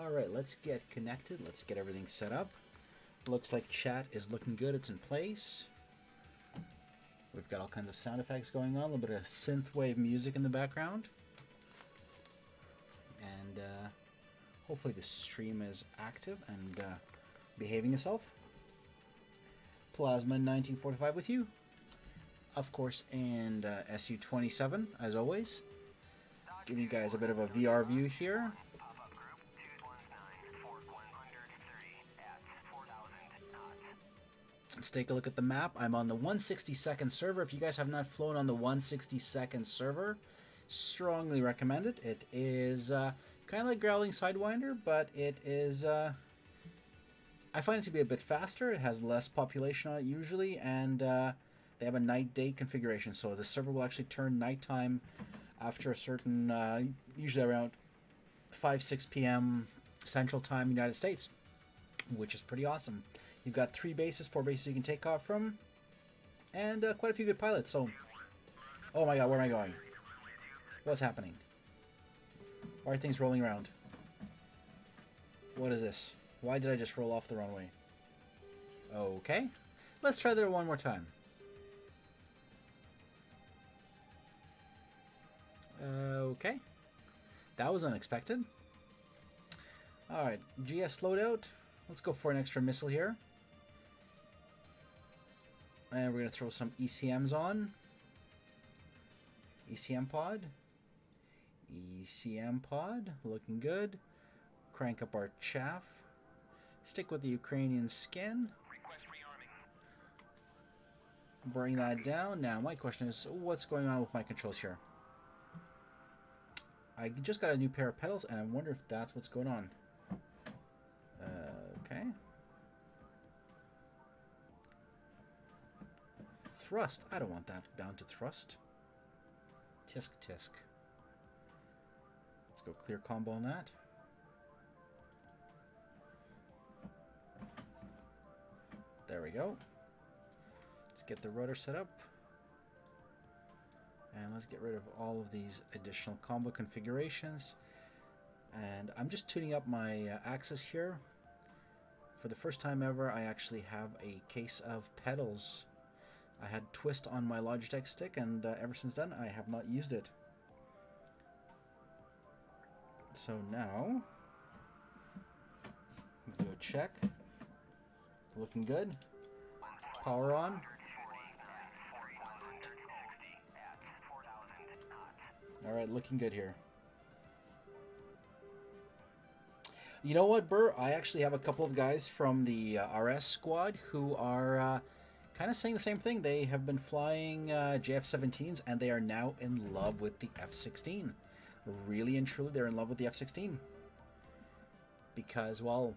Alright, let's get connected. Let's get everything set up. Looks like chat is looking good. It's in place. We've got all kinds of sound effects going on. A little bit of synthwave music in the background. And hopefully the stream is active and behaving itself. Plasma 1945 with you. Of course, and SU-27, as always. Giving you guys a bit of a VR view here. Let's take a look at the map. I'm on the 162nd server. If you guys have not flown on the 162nd server, strongly recommend it. It is kind of like Growling Sidewinder, but it is... I find it to be a bit faster. It has less population on it usually, and they have a night-day configuration. So the server will actually turn nighttime after a certain, usually around 5-6 p.m. Central Time, United States, which is pretty awesome. You've got 3 bases, 4 bases you can take off from, and quite a few good pilots. So, oh my god, where am I going? What's happening? Why are things rolling around? What is this? Why did I just roll off the runway? Okay, let's try that one more time. Okay, that was unexpected. Alright, GS loadout. Let's go for an extra missile here. And we're going to throw some ECMs on. ECM pod. ECM pod. Looking good. Crank up our chaff. Stick with the Ukrainian skin. Bring that down. Now, my question is, what's going on with my controls here? I just got a new pair of pedals, and I wonder if that's what's going on. Okay. Thrust. I don't want that down to thrust. Tisk tisk. Let's go clear combo on that. There we go. Let's get the rudder set up. And let's get rid of all of these additional combo configurations. And I'm just tuning up my axis here. For the first time ever, I actually have a case of pedals. I had twist on my Logitech stick, and ever since then, I have not used it. So now, do a check. Looking good. Power on. All right, looking good here. You know what, Burr? I actually have a couple of guys from the RS squad who are kind of saying the same thing. They have been flying JF-17s, and they are now in love with the F-16. Really and truly, they're in love with the F-16. Because, well,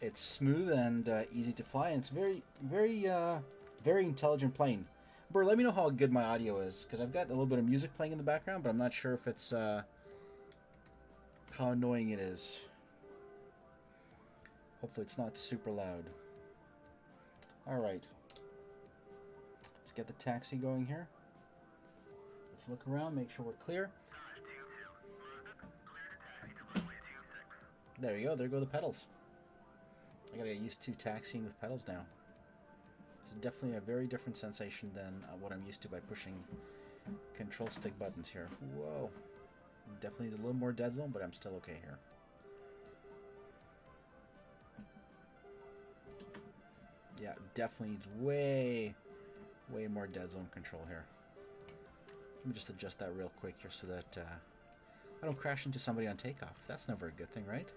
it's smooth and easy to fly, and it's very intelligent plane. Burr, let me know how good my audio is, because I've got a little bit of music playing in the background, but I'm not sure if it's... how annoying it is. Hopefully it's not super loud. Alright. Let's get the taxi going here. Let's look around, make sure we're clear. There you go, there go the pedals. I gotta get used to taxiing with pedals now. It's definitely a very different sensation than what I'm used to by pushing control stick buttons here. Whoa. Definitely needs a little more dead zone, but I'm still okay here. Yeah, definitely needs way more dead zone control here. Let me just adjust that real quick here so that I don't crash into somebody on takeoff. That's never a good thing, right?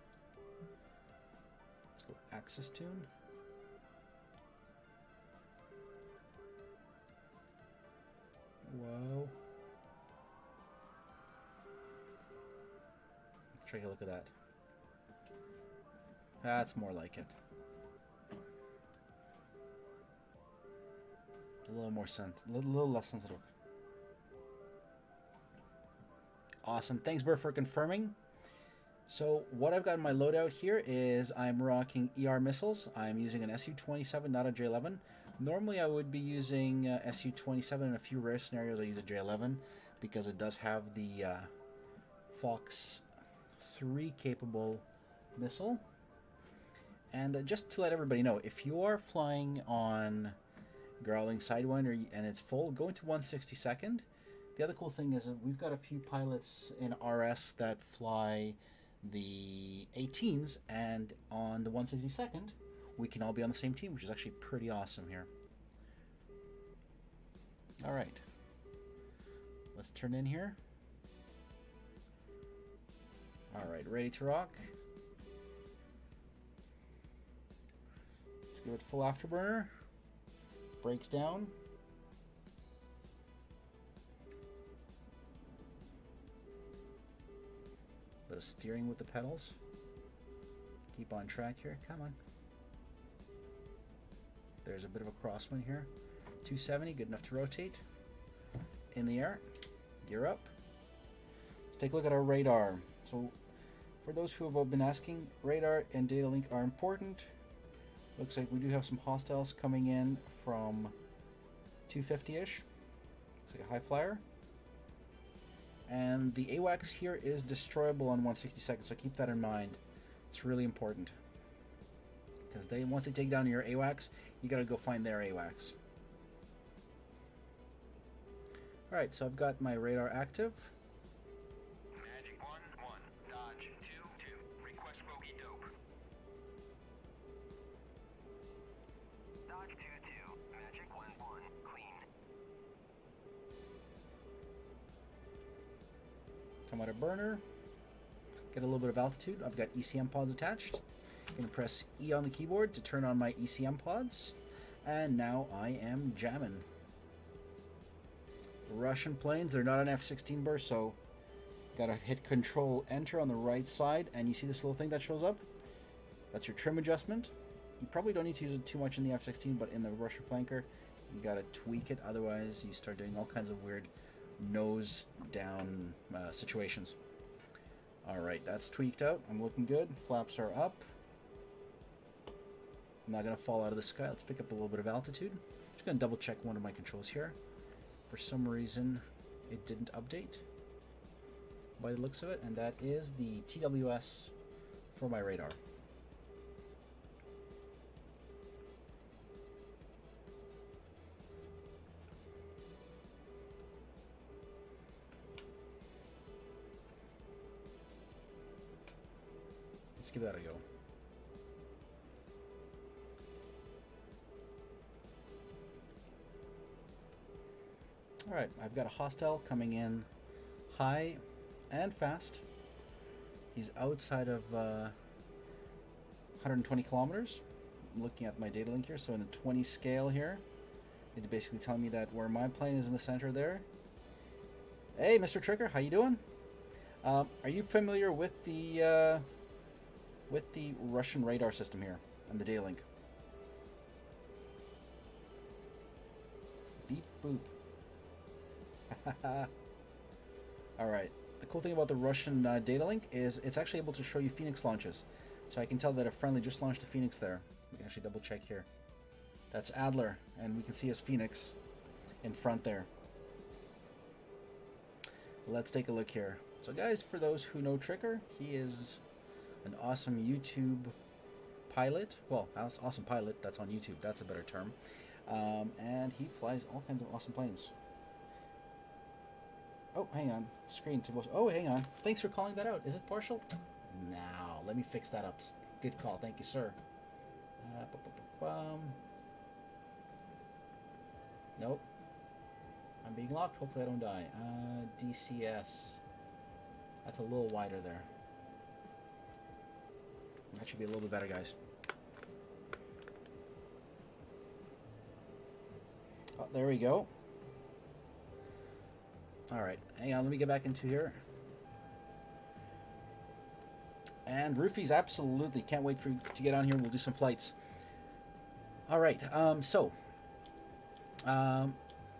Let's go axis tune. Whoa. Take a look at that. That's more like it. A little more a little less sensitive. Awesome. Thanks, Burr, for confirming. So what I've got in my loadout here is I'm rocking ER missiles. I'm using an SU-27, not a J-11. Normally I would be using SU-27. In a few rare scenarios I use a J-11 because it does have the Fox 3 capable missile. And just to let everybody know, if you are flying on Growling Sidewinder and it's full, go into 1/62nd. The other cool thing is that we've got a few pilots in RS that fly the 18s, and on the 1/62nd, we can all be on the same team, which is actually pretty awesome here. All right, let's turn in here. All right, ready to rock. Let's give it full afterburner. Brakes down. Bit of steering with the pedals. Keep on track here. Come on. There's a bit of a crosswind here. 270, good enough to rotate. In the air. Gear up. Let's take a look at our radar. So, for those who have been asking, radar and data link are important. Looks like we do have some hostiles coming in from 250-ish. Looks like a high flyer. And the AWACS here is destroyable on 1/62nd, so keep that in mind. It's really important. Because once they take down your AWACS, you gotta go find their AWACS. Alright, so I've got my radar active. Magic 1-1, Dodge 2-2, request bogey dope. Dodge 2-2, Magic 1-1, clean. Come out of burner. Get a little bit of altitude. I've got ECM pods attached. I'm going to press E on the keyboard to turn on my ECM pods. And now I am jamming. Russian planes, they're not an F-16 burst, so gotta hit Control Enter on the right side, and you see this little thing that shows up? That's your trim adjustment. You probably don't need to use it too much in the F-16, but in the Russian flanker, you gotta tweak it, otherwise you start doing all kinds of weird nose down situations. Alright, that's tweaked out. I'm looking good. Flaps are up. I'm not gonna fall out of the sky. Let's pick up a little bit of altitude. Just gonna double check one of my controls here. For some reason, it didn't update by the looks of it, and that is the TWS for my radar. Let's give that a go. Alright, I've got a hostile coming in high and fast. He's outside of 120 kilometers. I'm looking at my data link here, so in a 20 scale here. It's basically telling me that where my plane is in the center there. Hey, Mr. Trigger, how you doing? Are you familiar with the Russian radar system here and the data link? Beep boop. Alright, the cool thing about the Russian data link is it's actually able to show you Phoenix launches. So I can tell that a friendly just launched a Phoenix there. We can actually double check here. That's Adler, and we can see his Phoenix in front there. Let's take a look here. So guys, for those who know Trigger, he is an awesome YouTube pilot. Well, awesome pilot, that's on YouTube, that's a better term. And he flies all kinds of awesome planes. Oh, hang on. Screen to most. Oh, hang on. Thanks for calling that out. Is it partial? Now, let me fix that up. Good call. Thank you, sir. Nope. I'm being locked. Hopefully I don't die. DCS. That's a little wider there. That should be a little bit better, guys. Oh, there we go. Alright, hang on, let me get back into here. And Roofies, absolutely, can't wait for you to get on here. We'll do some flights. Alright,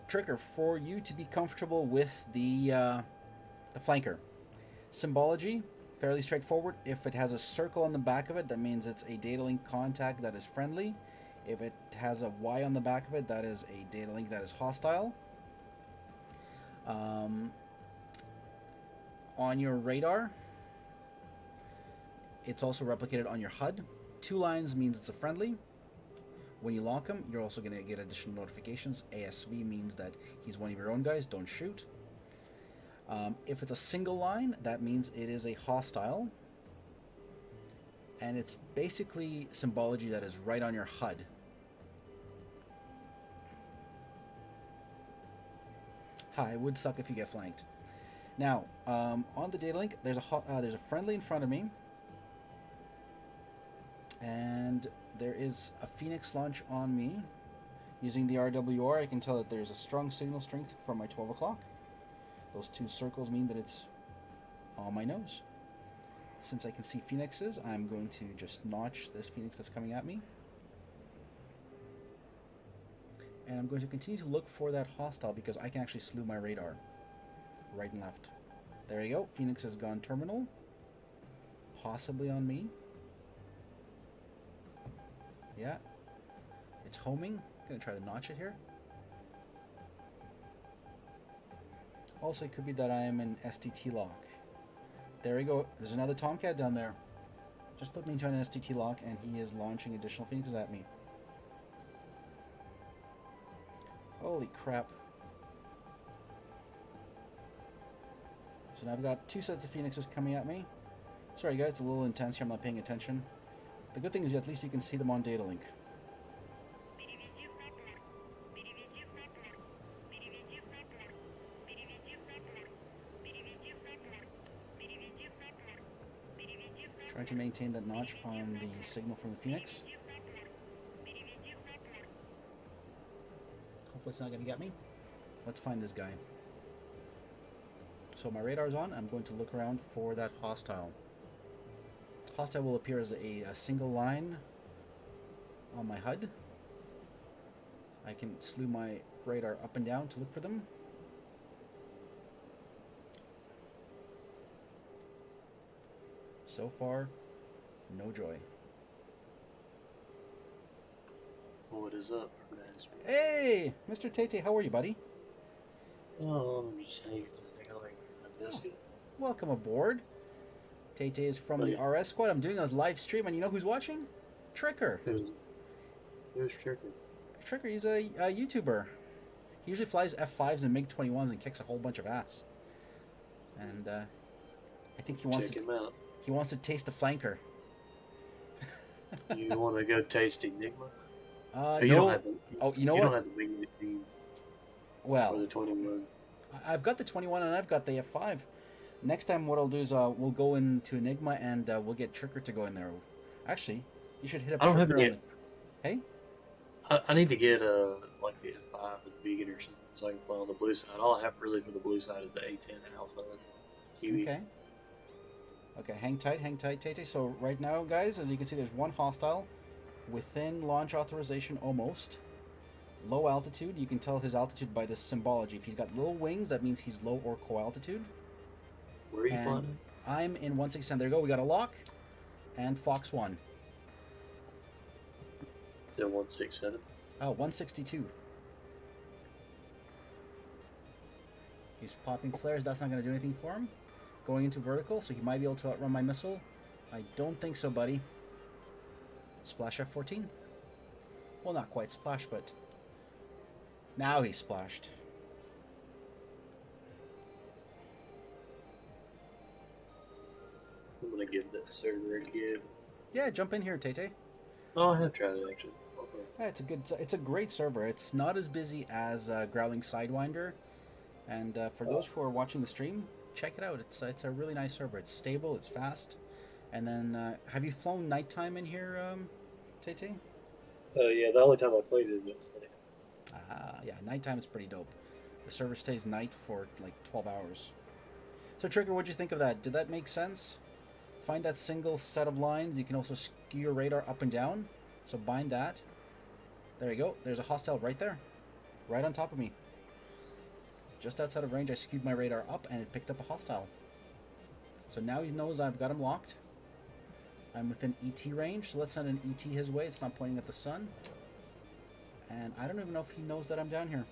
Trigger, for you to be comfortable with the flanker. Symbology, fairly straightforward. If it has a circle on the back of it, that means it's a data link contact that is friendly. If it has a Y on the back of it, that is a data link that is hostile. On your radar, it's also replicated on your HUD. 2 lines means it's a friendly. When you lock him, you're also going to get additional notifications. ASV means that he's one of your own guys, don't shoot. If it's a single line, that means it is a hostile. And it's basically symbology that is right on your HUD. Hi, it would suck if you get flanked. Now, on the data link, there's a friendly in front of me. And there is a Phoenix launch on me. Using the RWR, I can tell that there's a strong signal strength from my 12 o'clock. Those 2 circles mean that it's on my nose. Since I can see Phoenixes, I'm going to just notch this Phoenix that's coming at me. And I'm going to continue to look for that hostile because I can actually slew my radar. Right and left. There you go. Phoenix has gone terminal. Possibly on me. Yeah. It's homing. Gonna try to notch it here. Also, it could be that I am in STT lock. There we go. There's another Tomcat down there. Just put me into an STT lock and he is launching additional Phoenixes at me. Holy crap. So now I've got 2 sets of Phoenixes coming at me. Sorry guys, it's a little intense here, I'm not paying attention. The good thing is at least you can see them on data link. Trying to maintain that notch on the signal from the Phoenix. Hopefully it's not going to get me. Let's find this guy. So my radar's on. I'm going to look around for that hostile. Hostile will appear as a single line on my HUD. I can slew my radar up and down to look for them. So far, no joy. What is up, guys? Hey, Mr. Tate, how are you, buddy? Oh, I'm just hanging in there. I miss you. Welcome aboard. Tate is from the RS squad. I'm doing a live stream, and you know who's watching? Tricker. Who's Tricker? Tricker, he's a YouTuber. He usually flies F5s and MiG-21s and kicks a whole bunch of ass. And I think he wants Check him out. He wants to taste the flanker. You want to go taste Enigma? No. You don't have the, Oh, you know you what? don't have the wing machines or Well, the 21. I've got the 21 and I've got the F5. Next time what I'll do is we'll go into Enigma and we'll get Tricker to go in there. Actually, you should hit up I don't have Tricker it on yet. the... Hey? I need to get like the F5 with vegan or something so I can fly on the blue side. All I have really for the blue side is the A10 Alpha and Kiwi. Okay. Okay, hang tight, Tate. So right now, guys, as you can see, there's one hostile within launch authorization almost. Low altitude, you can tell his altitude by this symbology. If he's got little wings, that means he's low or co-altitude. Where are you And flying? I'm in 167. There you go, we got a lock. And Fox 1. Is that 167? Oh, 162. He's popping flares, that's not going to do anything for him. Going into vertical, so he might be able to outrun my missile. I don't think so, buddy. Splash F-14. Well, not quite splash, but... Now he's splashed. I'm going to give that server a give. Yeah, jump in here, Tate. Oh, I have tried it actually. Okay. Yeah, it's a great server. It's not as busy as Growling Sidewinder. And for those who are watching the stream, check it out. It's a really nice server. It's stable, it's fast. And then, have you flown nighttime in here, Tate? Yeah, the only time I played it was like, Yeah, nighttime is pretty dope. The server stays night for like 12 hours. So Trigger, what'd you think of that? Did that make sense? Find that single set of lines. You can also skew your radar up and down. So bind that. There you go. There's a hostile right there. Right on top of me. Just outside of range, I skewed my radar up and it picked up a hostile. So now he knows I've got him locked. I'm within ET range, so let's send an ET his way. It's not pointing at the sun. And I don't even know if he knows that I'm down here.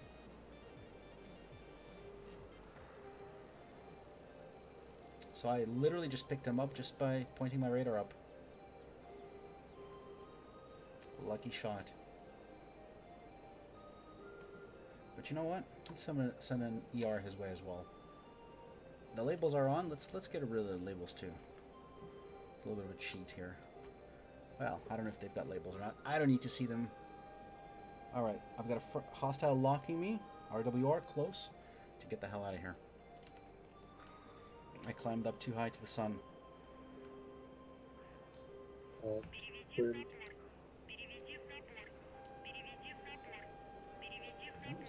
So I literally just picked him up just by pointing my radar up. lucky shot. But you know what? Let's send an ER his way as well. The labels are on. Let's get rid of the labels too. It's a little bit of a cheat here. Well, I don't know if they've got labels or not. I don't need to see them. Alright, I've got a hostile locking me. RWR, close. To get the hell out of here. I climbed up too high to the sun.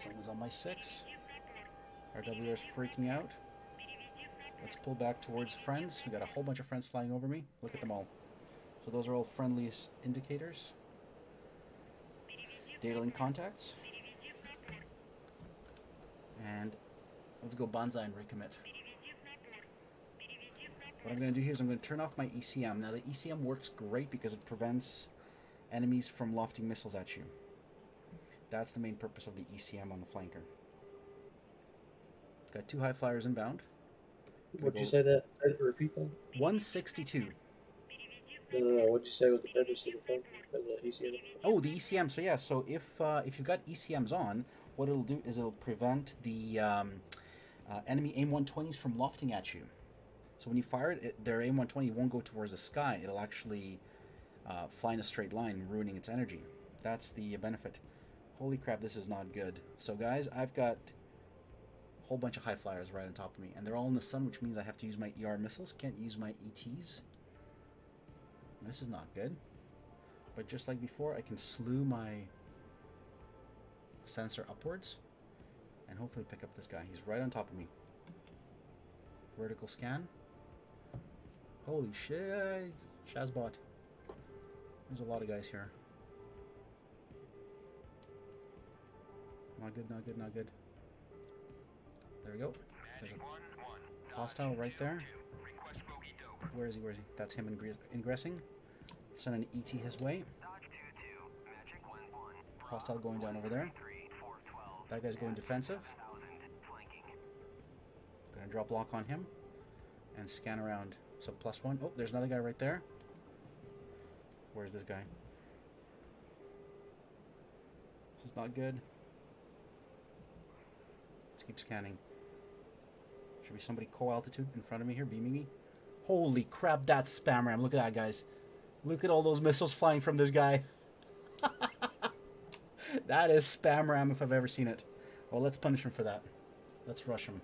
Someone's on my 6. RWR is freaking out. Let's pull back towards friends. We got a whole bunch of friends flying over me. Look at them all. So those are all friendly indicators. Data link contacts. And let's go Banzai and recommit. What I'm going to do here is I'm going to turn off my ECM. Now the ECM works great because it prevents enemies from lofting missiles at you. That's the main purpose of the ECM on the flanker. Got 2 high flyers inbound. What'd you say that? Repeat that? 162. No. What'd you say was the purpose of the phone? The ECM? Oh, the ECM. So yeah, so if you've got ECMs on, what it'll do is it'll prevent the enemy AIM-120s from lofting at you. So when you fire it, their AIM-120 won't go towards the sky. It'll actually fly in a straight line, ruining its energy. That's the benefit. Holy crap, this is not good. So guys, I've got a whole bunch of high flyers right on top of me, and they're all in the sun, which means I have to use my ER missiles. Can't use my ETs. This is not good. But just like before, I can slew my sensor upwards and hopefully pick up this guy. He's right on top of me. Vertical scan. Holy shit, Shazbot. There's a lot of guys here. Not good, not good, not good. There we go. There's a hostile right there. Where is he? Where is he? That's him ingressing. Send an ET his way. Hostile going down over there. That guy's going defensive. Gonna drop lock on him and scan around. So +1. Oh, there's another guy right there. Where's this guy? This is not good. Let's keep scanning. Should be somebody co-altitude in front of me here, beaming me. Holy crap, that's spam ram. Look at that, guys. Look at all those missiles flying from this guy. That is spam ram if I've ever seen it. Well, let's punish him for that. Let's rush him.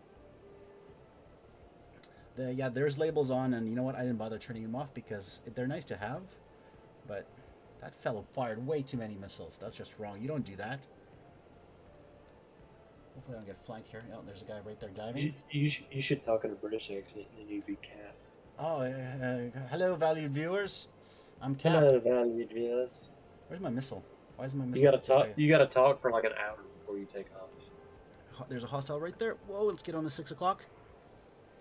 Yeah, there's labels on, and you know what? I didn't bother turning them off because they're nice to have, but that fellow fired way too many missiles. That's just wrong. You don't do that. Hopefully I don't get flanked here. Oh, there's a guy right there diving. You should talk in a British accent, and then you'd be Cap. Oh, hello, valued viewers. I'm Cap. Hello, valued viewers. Where's my missile? Why is my missile? You gotta talk. You gotta talk for like an hour before you take off. There's a hostile right there. Whoa, let's get on the 6 o'clock.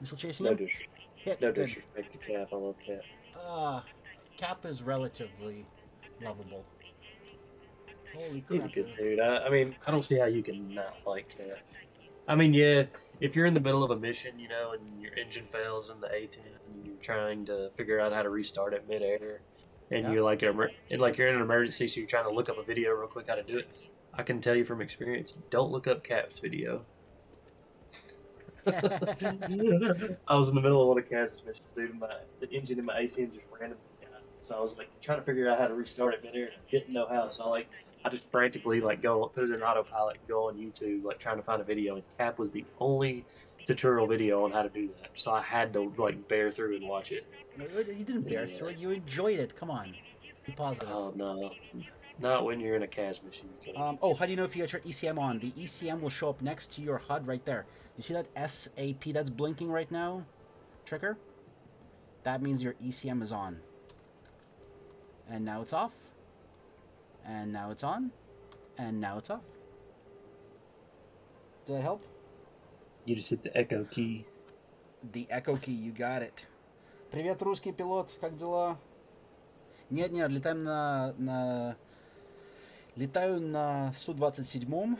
Missile chasing No him. No disrespect to Cap. I love Cap. Cap is relatively lovable. Holy crap. He's a good dude. I mean, I don't see how you can not like Cap. I mean, yeah, if you're in the middle of a mission, you know, and your engine fails in the A-10, and you're trying to figure out how to restart it midair, and you're like, you're in an emergency, so you're trying to look up a video real quick how to do it. I can tell you from experience, don't look up Cap's video. I was in the middle of one of Kaz's missions, dude. The engine in my A-10 just randomly died. So I was like trying to figure out how to restart it midair, and I didn't know how. So I just frantically go put it in autopilot, go on YouTube, like trying to find a video. And Cap was the only tutorial video on how to do that. So I had to like bear through and watch it. You didn't bear through it. You enjoyed it. Come on, be positive. Oh no, not when you're in a Kaz mission. Oh, how do you know if you got your ECM on? The ECM will show up next to your HUD right there. You see that SAP that's blinking right now, Trigger? That means your ECM is on. And now it's off. And now it's on. And now it's off. Did that help? You just hit the echo key. The echo key, you got it. Привет, русский пилот, как дела? Нет, летаем летаю на Су-27.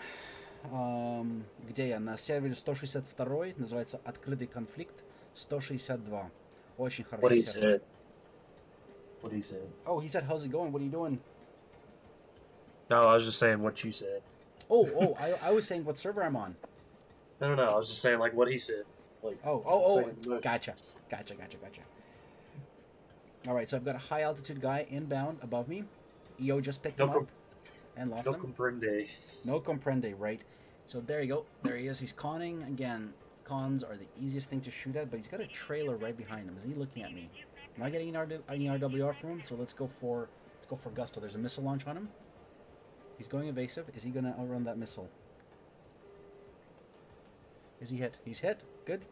Где я? На сервере 162, называется «Открытый конфликт 162». Очень хороший сервер. What he said? Oh, he said, how's it going? What are you doing? No, I was just saying what you said. I was saying what server I'm on. No, I was just saying like what he said. Like, second motion. Gotcha. All right, so I've got a high altitude guy inbound above me. EO just picked him up and lost No him. comprende. No comprende, right? So there you go. There he is. He's conning again. Cons are the easiest thing to shoot at, but he's got a trailer right behind him. Is he looking at me? Am I getting any RWR from him? So let's go for Gusto. There's a missile launch on him. He's going evasive. Is he going to outrun that missile? Is he hit? He's hit. Good.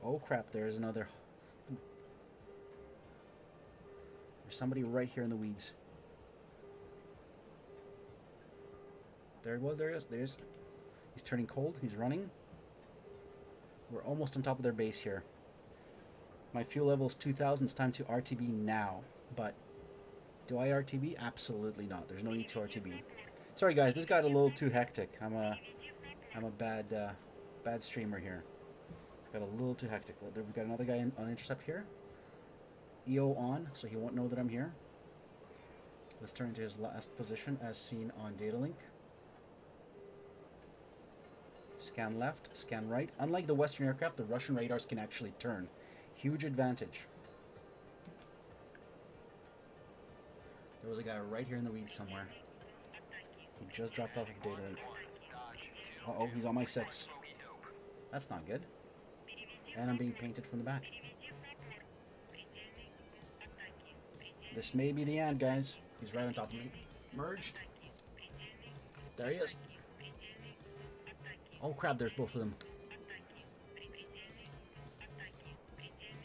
Oh crap! There's another. There's somebody right here in the weeds. There he was. There he is. He's turning cold. He's running. We're almost on top of their base here. My fuel level is 2,000. It's time to RTB now. But do I RTB? Absolutely not. There's no need to RTB. Sorry guys, this got a little too hectic. I'm a bad streamer here. It's got a little too hectic. We've got another guy on intercept here. EO on, so he won't know that I'm here. Let's turn into his last position as seen on data link. Scan left, scan right. Unlike the Western aircraft, the Russian radars can actually turn. Huge advantage. There was a guy right here in the weeds somewhere. He just dropped off of data link. Uh-oh, he's on my 6. That's not good. And I'm being painted from the back. This may be the end, guys. He's right on top of me. Merged. There he is. Oh crap, there's both of them.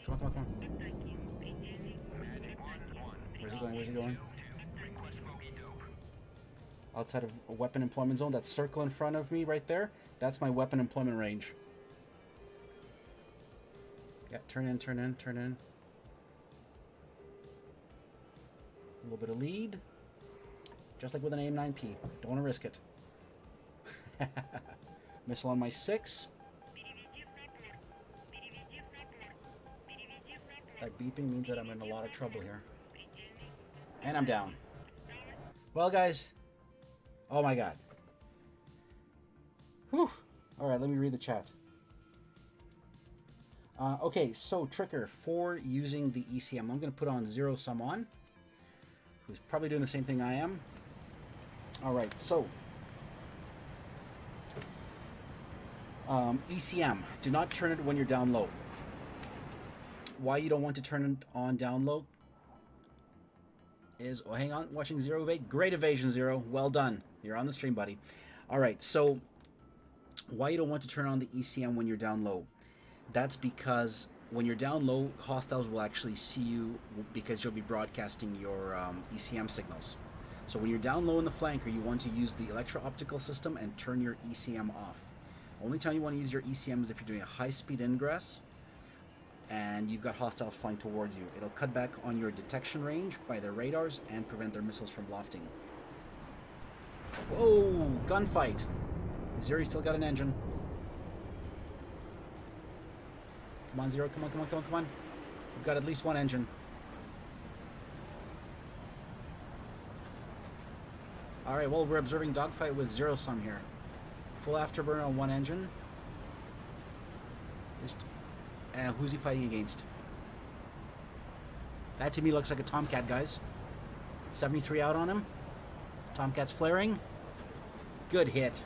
Come on. Where's he going? Outside of a weapon employment zone. That circle in front of me right there, that's my weapon employment range. Yeah, turn in. A little bit of lead. Just like with an AIM-9P. Don't want to risk it. Missile on my 6. That beeping means that I'm in a lot of trouble here. And I'm down. Well, guys. Oh my god. Whew. Alright, let me read the chat. Okay, so Tricker, for using the ECM, I'm going to put on Zero Sum on, who's probably doing the same thing I am. Alright, so ECM, do not turn it when you're down low. Why you don't want to turn it on down low is, oh, hang on, watching Zero evade. Great evasion, Zero. Well done. You're on the stream, buddy. Alright, so why you don't want to turn on the ECM when you're down low? That's because when you're down low, hostiles will actually see you because you'll be broadcasting your ECM signals. So when you're down low in the flanker, you want to use the electro-optical system and turn your ECM off. Only time you want to use your ECM is if you're doing a high-speed ingress and you've got hostiles flying towards you. It'll cut back on your detection range by their radars and prevent their missiles from lofting. Whoa! Gunfight! Zero still got an engine. Come on, Zero. Come on. We've got at least one engine. Alright, well, we're observing dogfight with Zero Sum here. Full afterburner on one engine. Who's he fighting against? That to me looks like a Tomcat, guys. 73 out on him. Tomcat's flaring. Good hit.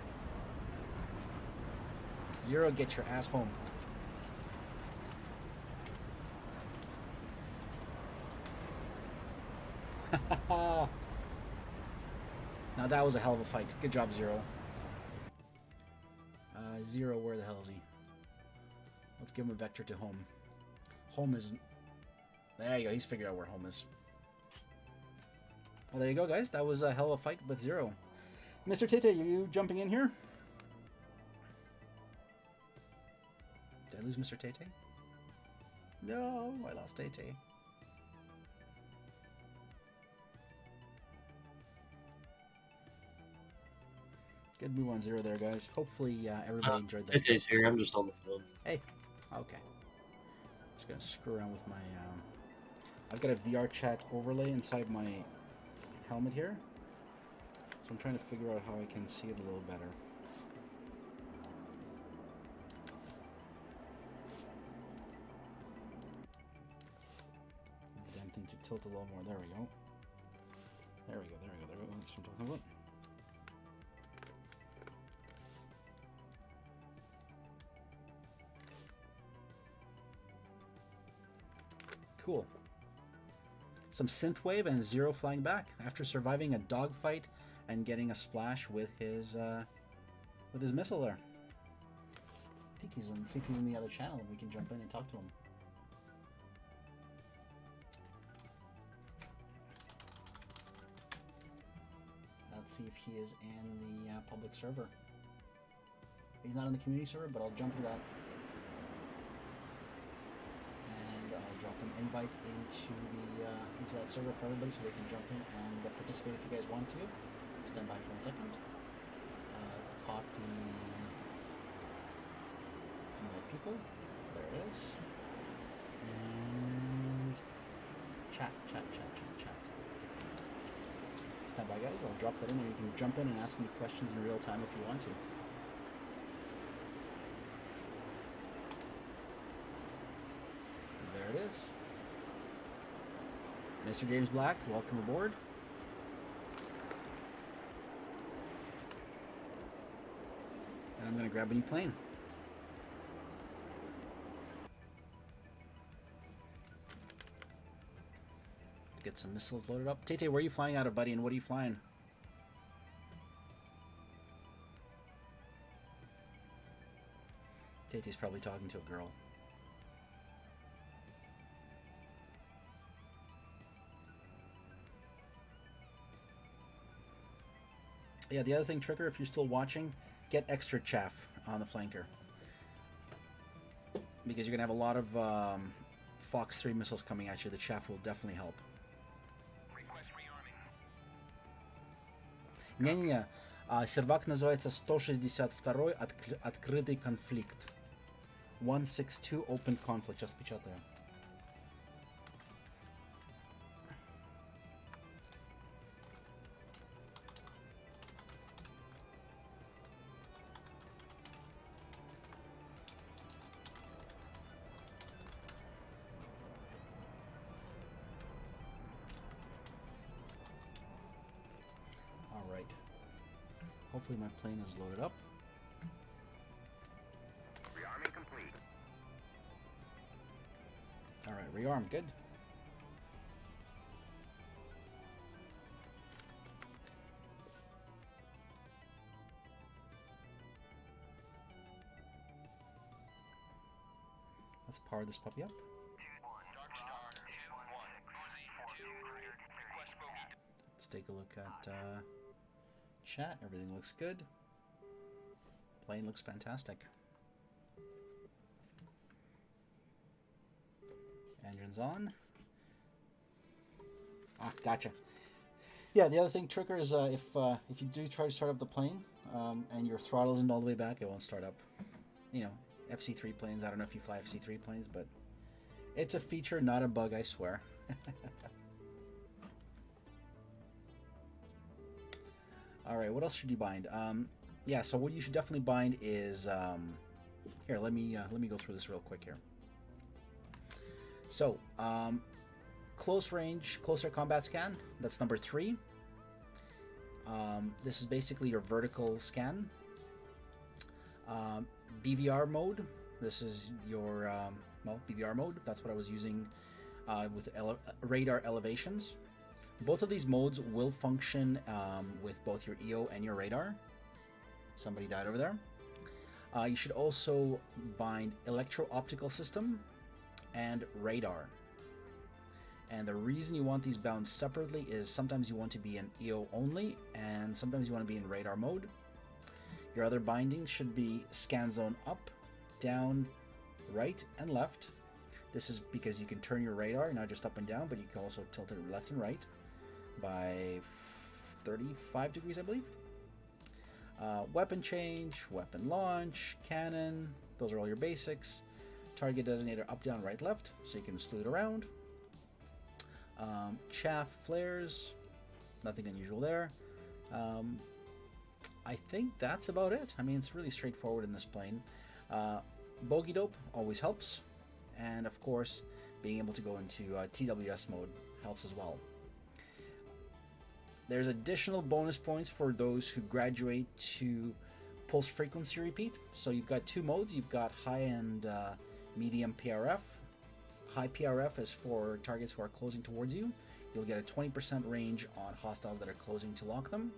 Zero, get your ass home. Now that was a hell of a fight. Good job, Zero. Zero, where the hell is he? Let's give him a vector to home. Home is... There you go, he's figured out where home is. Well, there you go, guys. That was a hell of a fight with Zero. Mr. Tete, you jumping in here? Did I lose Mr. Tete? No, I lost Tete. Good move on Zero there, guys. Hopefully everybody enjoyed that. Tete's here. I'm just on the phone. Hey. Okay. Just gonna screw around with my... I've got a VR chat overlay inside my helmet here. So I'm trying to figure out how I can see it a little better. The damn thing to tilt a little more. There we go. There we go, there we go, there we go. That's what I'm talking about. Cool. Some synthwave and Zero flying back after surviving a dogfight and getting a splash with his missile there. I think he's on. See if he's in the other channel, and we can jump in and talk to him. Let's see if he is in the public server. He's not in the community server, but I'll jump to that. I'll drop an invite into that server for everybody so they can jump in and participate if you guys want to. Stand by for 1 second. Copy invite people. There it is. And chat. Stand by, guys. I'll drop that in and you can jump in and ask me questions in real time if you want to. There it is. Mr. James Black, welcome aboard. And I'm going to grab a new plane. Get some missiles loaded up. Tate, where are you flying out of, buddy, and what are you flying? Tate's probably talking to a girl. Yeah, the other thing, Trigger, if you're still watching, get extra chaff on the flanker. Because you're going to have a lot of Fox 3 missiles coming at you. The chaff will definitely help. Request rearming. Не-не-не. Сервак называется 162-й открытый конфликт. 162 open conflict. Сейчас печатаю. Hopefully my plane is loaded up. Rearming complete. Alright, rearm, good. Let's power this puppy up. Let's take a look at chat. Everything looks good. Plane looks fantastic. Engines on. Ah, gotcha. Yeah, the other thing, Trigger, is if you do try to start up the plane and your throttle isn't all the way back, it won't start up. You know, FC3 planes. I don't know if you fly FC3 planes, but it's a feature, not a bug, I swear. All right, what else should you bind? Yeah, so what you should definitely bind is here. Let me go through this real quick here. So, close range, closer combat scan. That's number 3. This is basically your vertical scan. BVR mode. This is your well, BVR mode. That's what I was using with radar elevations. Both of these modes will function with both your EO and your radar. Somebody died over there. You should also bind electro-optical system and radar. And the reason you want these bound separately is sometimes you want to be in EO only, and sometimes you want to be in radar mode. Your other bindings should be scan zone up, down, right, and left. This is because you can turn your radar, not just up and down, but you can also tilt it left and right by 35 degrees, I believe. Weapon change, weapon launch, cannon, those are all your basics. Target designator up, down, right, left, so you can slew it around. Chaff flares, nothing unusual there. Um, I think that's about it. I mean, it's really straightforward in this plane. Bogey dope always helps, and of course, being able to go into TWS mode helps as well. There's additional bonus points for those who graduate to pulse frequency repeat. So you've got two modes. You've got high and medium PRF. High PRF is for targets who are closing towards you. You'll get a 20% range on hostiles that are closing to lock them.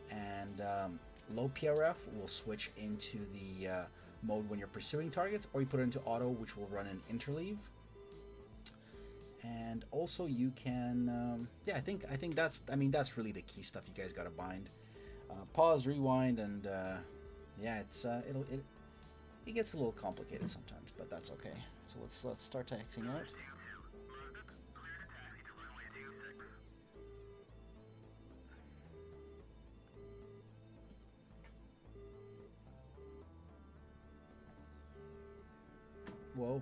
And low PRF will switch into the mode when you're pursuing targets, or you put it into auto, which will run an interleave. And also you can, yeah, I think that's really the key stuff you guys got to bind. Pause, rewind, and yeah, it gets a little complicated sometimes, but that's okay. So let's start taxing out. Whoa.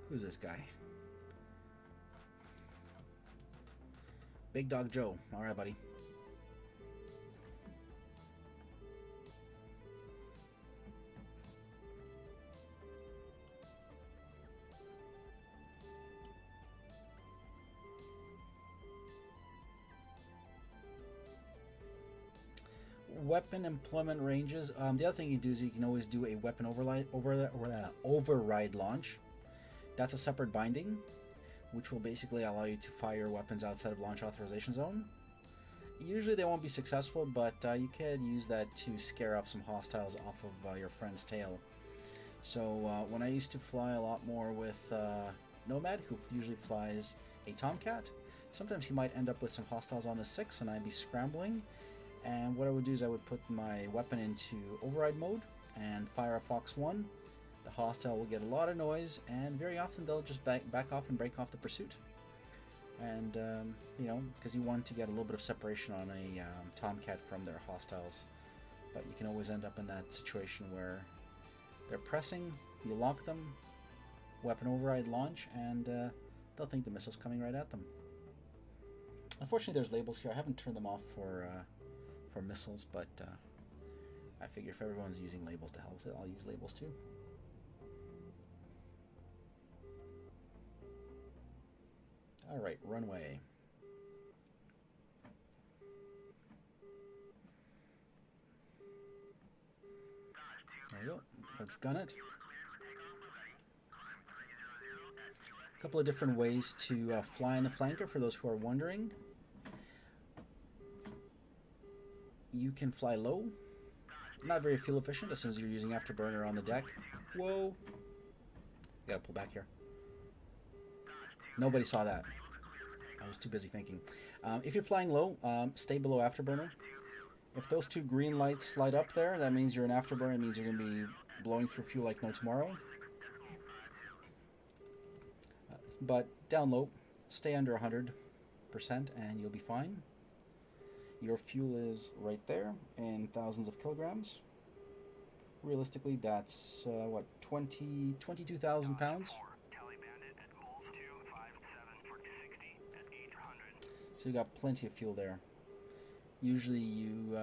Who's this guy? Big Dog Joe. All right, buddy. Weapon employment ranges. The other thing you do is you can always do a weapon override launch. That's a separate binding, which will basically allow you to fire weapons outside of launch authorization zone. Usually they won't be successful, but you could use that to scare off some hostiles off of your friend's tail. So when I used to fly a lot more with Nomad, who usually flies a Tomcat, sometimes he might end up with some hostiles on the 6 and I'd be scrambling. And what I would do is I would put my weapon into override mode and fire a Fox 1. The hostile will get a lot of noise, and very often they'll just back off and break off the pursuit. And, you know, because you want to get a little bit of separation on a Tomcat from their hostiles. But you can always end up in that situation where they're pressing, you lock them, weapon override launch, and they'll think the missile's coming right at them. Unfortunately, there's labels here. I haven't turned them off for missiles, but I figure if everyone's using labels to help with it, I'll use labels too. Alright, runway. There you go. Let's gun it. A couple of different ways to fly in the flanker for those who are wondering. You can fly low. Not very fuel efficient as soon as you're using afterburner on the deck. Whoa. Gotta pull back here. Nobody saw that. I was too busy thinking. If you're flying low, stay below afterburner. If those two green lights light up there, that means you're in afterburner. It means you're going to be blowing through fuel like no tomorrow. But down low, stay under 100% and you'll be fine. Your fuel is right there in thousands of kilograms. Realistically, that's what, 22,000 pounds? So you got plenty of fuel there. Usually you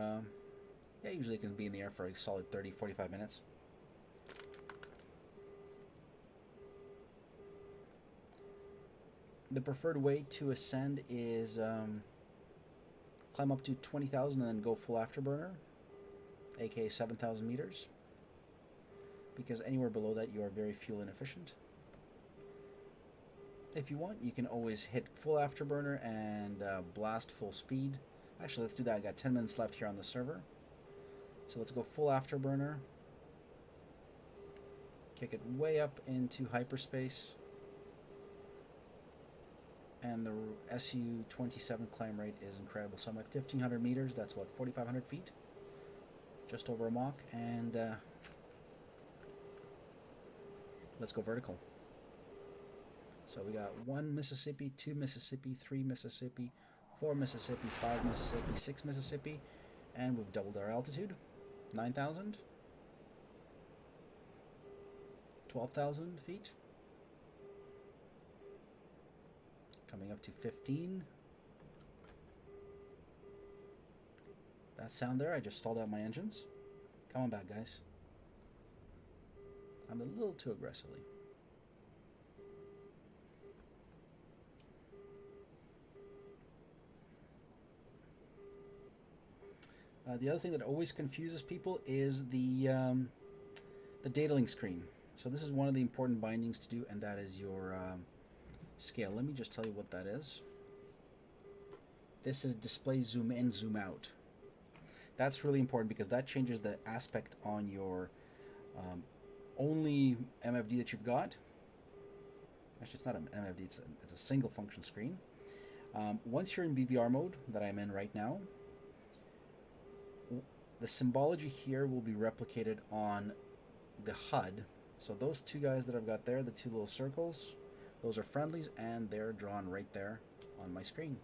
can be in the air for a solid 30-45 minutes. The preferred way to ascend is climb up to 20,000 and then go full afterburner, aka 7,000 meters, because anywhere below that you are very fuel inefficient. If you want, you can always hit full afterburner and blast full speed. Actually, let's do that. I got 10 minutes left here on the server. So let's go full afterburner. Kick it way up into hyperspace. And the SU-27 climb rate is incredible. So I'm at 1,500 meters. That's what, 4,500 feet? Just over a Mach. And let's go vertical. So we got 1 Mississippi, 2 Mississippi, 3 Mississippi, 4 Mississippi, 5 Mississippi, 6 Mississippi, and we've doubled our altitude. 9,000, 12,000 feet, coming up to 15, That sound there, I just stalled out my engines. Come on back, guys. I'm a little too aggressively. The other thing that always confuses people is the data link screen. So this is one of the important bindings to do, and that is your scale. Let me just tell you what that is. This is display zoom in, zoom out. That's really important because that changes the aspect on your only MFD that you've got. Actually, it's not an MFD, it's a single function screen. Once you're in BVR mode, that I'm in right now, the symbology here will be replicated on the HUD. So those two guys that I've got there, the two little circles, those are friendlies, and they're drawn right there on my screen.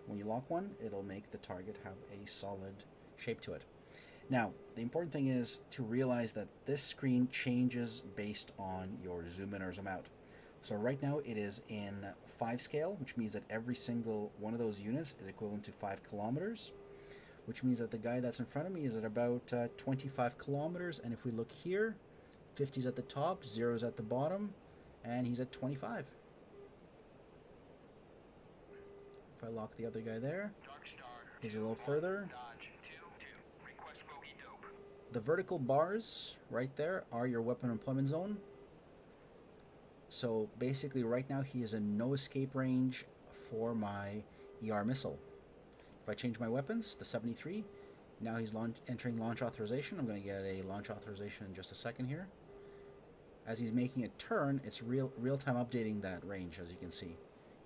When you lock one, it'll make the target have a solid shape to it. Now, the important thing is to realize that this screen changes based on your zoom in or zoom out. So right now it is in 5 scale, which means that every single one of those units is equivalent to 5 kilometers, which means that the guy that's in front of me is at about 25 kilometers, and if we look here, 50's at the top, 0's at the bottom, and he's at 25. If I lock the other guy there, he's a little further. The vertical bars right there are your weapon employment zone. So basically right now he is in no escape range for my ER missile. If I change my weapons, the 73, now he's entering launch authorization. I'm going to get a launch authorization in just a second here. As he's making a turn, it's real-time updating that range, as you can see.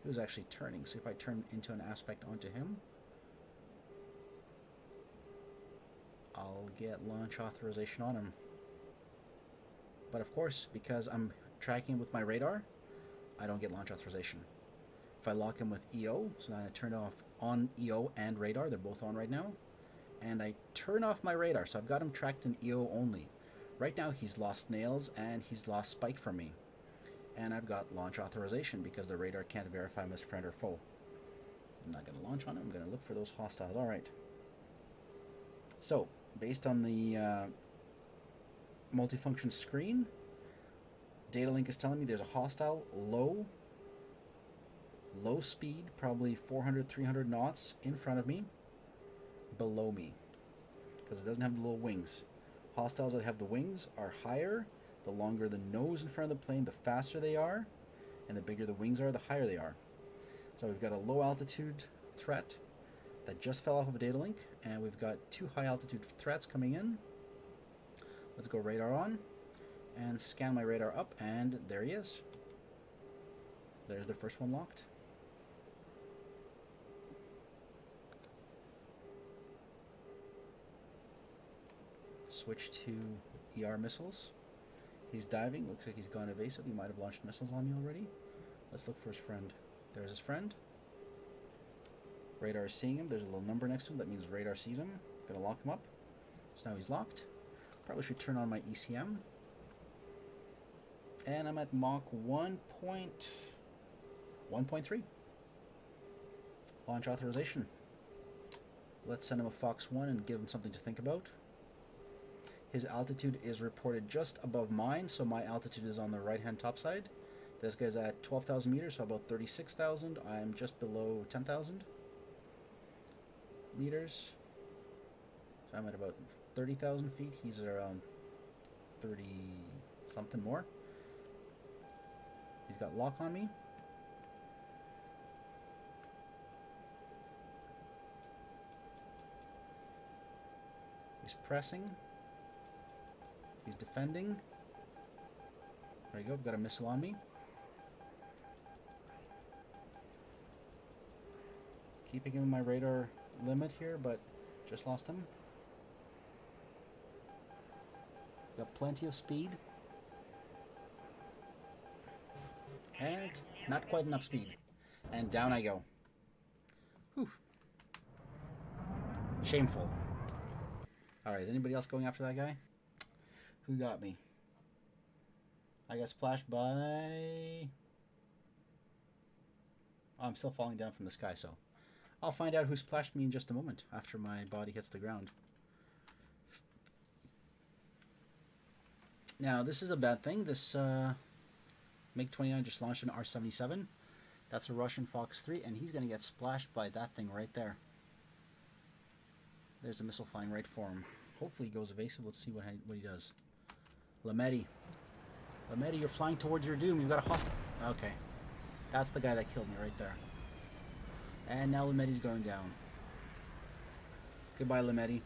He was actually turning, so if I turn into an aspect onto him, I'll get launch authorization on him. But of course, because I'm tracking him with my radar, I don't get launch authorization. If I lock him with EO, so now I turn off on EO and radar, they're both on right now, and I turn off my radar, so I've got him tracked in EO only. Right now he's lost nails and he's lost spike from me, and I've got launch authorization because the radar can't verify him as friend or foe. I'm not going to launch on him, I'm going to look for those hostiles. Alright, so based on the multifunction screen, data link is telling me there's a hostile low speed, probably 400-300 knots in front of me, below me, because it doesn't have the little wings. Hostiles that have the wings are higher. The longer the nose in front of the plane, the faster they are, and the bigger the wings are, the higher they are. So we've got a low altitude threat that just fell off of a data link, and we've got 2 high altitude threats coming in. Let's go radar on and scan my radar up, and there he is. There's the first one locked. Switch to ER missiles. He's diving. Looks like he's gone evasive. He might have launched missiles on me already. Let's look for his friend. There's his friend. Radar is seeing him. There's a little number next to him. That means radar sees him. Gonna lock him up. So now he's locked. Probably should turn on my ECM. And I'm at Mach 1.3. Launch authorization. Let's send him a Fox 1 and give him something to think about. His altitude is reported just above mine, so my altitude is on the right-hand top side. This guy's at 12,000 meters, so about 36,000. I'm just below 10,000 meters. So I'm at about 30,000 feet. He's at around 30-something more. He's got lock on me. He's pressing. He's defending. There you go, I've got a missile on me. Keeping him in my radar limit here, but just lost him. Got plenty of speed. And not quite enough speed. And down I go. Whew. Shameful. Alright, is anybody else going after that guy? Who got me? I got splashed by... Oh, I'm still falling down from the sky, so I'll find out who splashed me in just a moment after my body hits the ground. Now, this is a bad thing. This MiG-29 just launched an R-77. That's a Russian Fox 3, and he's going to get splashed by that thing right there. There's a missile flying right for him. Hopefully he goes evasive. Let's see what he does. Lametti, you're flying towards your doom. You've got a hospital. Okay. That's the guy that killed me right there. And now Lametti's going down. Goodbye, Lametti.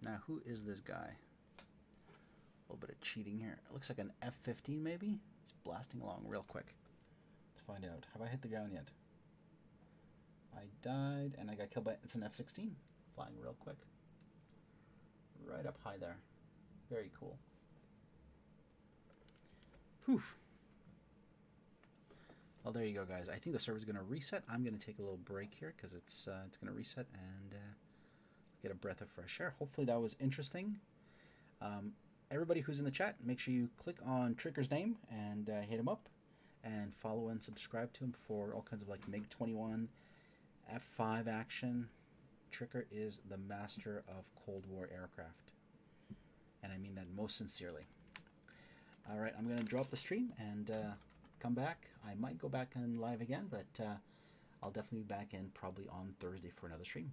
Now, who is this guy? A little bit of cheating here. It looks like an F-15 maybe? It's blasting along real quick. Let's find out. Have I hit the ground yet? I died and I got killed by... It's an F-16. Flying real quick. Right up high there. Very cool. Whew. Well, there you go, guys. I think the server's going to reset. I'm going to take a little break here because it's going to reset and get a breath of fresh air. Hopefully that was interesting. Everybody who's in the chat, make sure you click on Tricker's name and hit him up and follow and subscribe to him for all kinds of like MiG-21, F-5 action. Tricker is the master of Cold War aircraft, and I mean that most sincerely. All right, I'm going to drop the stream and come back. I might go back and live again, but I'll definitely be back in probably on Thursday for another stream.